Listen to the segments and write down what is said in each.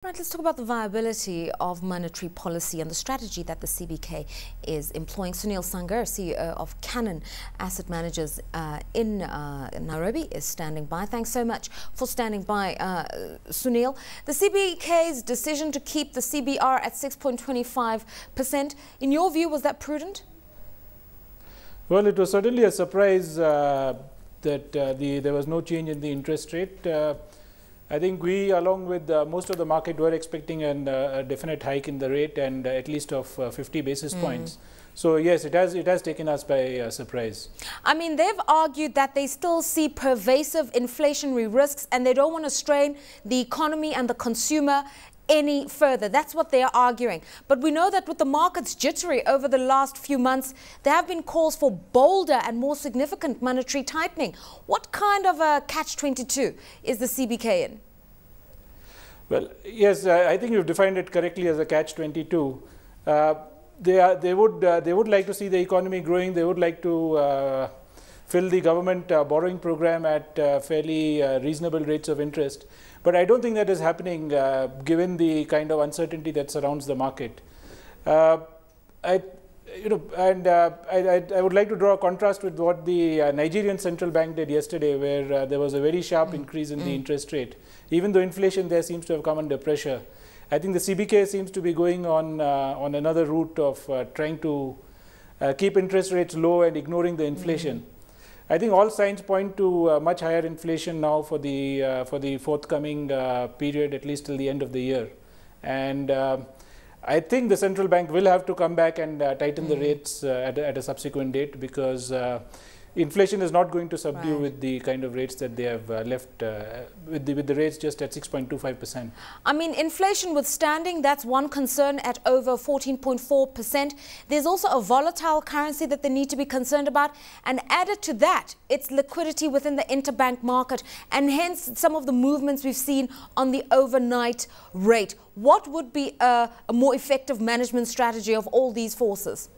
Right, let's talk about the viability of monetary policy and the strategy that the CBK is employing. Sunil Sanger, CEO of Cannon Asset Managers in Nairobi, is standing by. Thanks so much for standing by, Sunil. The CBK's decision to keep the CBR at 6.25%, in your view, was that prudent? Well, it was certainly a surprise that there was no change in the interest rate. I think we, along with most of the market, were expecting a definite hike in the rate and at least of 50 basis points. So yes, it has taken us by surprise. I mean, they've argued that they still see pervasive inflationary risks and they don't want to strain the economy and the consumer any further. That's what they are arguing. But we know that with the markets jittery over the last few months, there have been calls for bolder and more significant monetary tightening. What kind of a catch-22 is the CBK in? Well, yes, I think you've defined it correctly as a catch-22. They would like to see the economy growing. They would like to fill the government borrowing program at fairly reasonable rates of interest. But I don't think that is happening given the kind of uncertainty that surrounds the market. I would like to draw a contrast with what the Nigerian central bank did yesterday, where there was a very sharp increase in the interest rate. Even though inflation there seems to have come under pressure, I think the CBK seems to be going on another route of trying to keep interest rates low and ignoring the inflation. I think all signs point to much higher inflation now for the forthcoming period, at least till the end of the year. And I think the central bank will have to come back and tighten the rates at a subsequent date, because inflation is not going to subdue with the kind of rates that they have left, with the rates just at 6.25%. I mean, inflation withstanding, that's one concern at over 14.4%. There's also a volatile currency that they need to be concerned about. And added to that, it's liquidity within the interbank market, and hence some of the movements we've seen on the overnight rate. What would be a more effective management strategy of all these forces?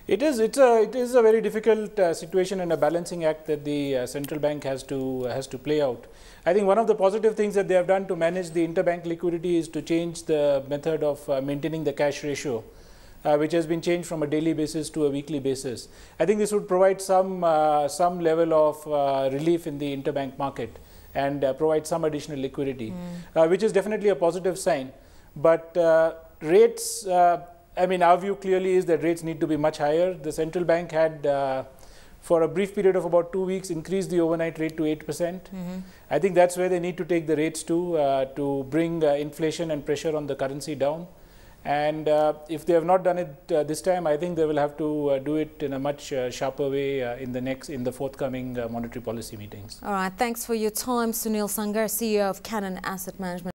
It is a very difficult situation and a balancing act that the central bank has to play out. I think one of the positive things that they have done to manage the interbank liquidity is to change the method of maintaining the cash ratio, which has been changed from a daily basis to a weekly basis. I think this would provide some level of relief in the interbank market and provide some additional liquidity, which is definitely a positive sign. But rates, I mean, our view clearly is that rates need to be much higher. The central bank had, for a brief period of about 2 weeks, increased the overnight rate to 8%. I think that's where they need to take the rates to bring inflation and pressure on the currency down. And if they have not done it this time, I think they will have to do it in a much sharper way in the forthcoming monetary policy meetings. All right. Thanks for your time, Sunil Sanger, CEO of Cannon Asset Management.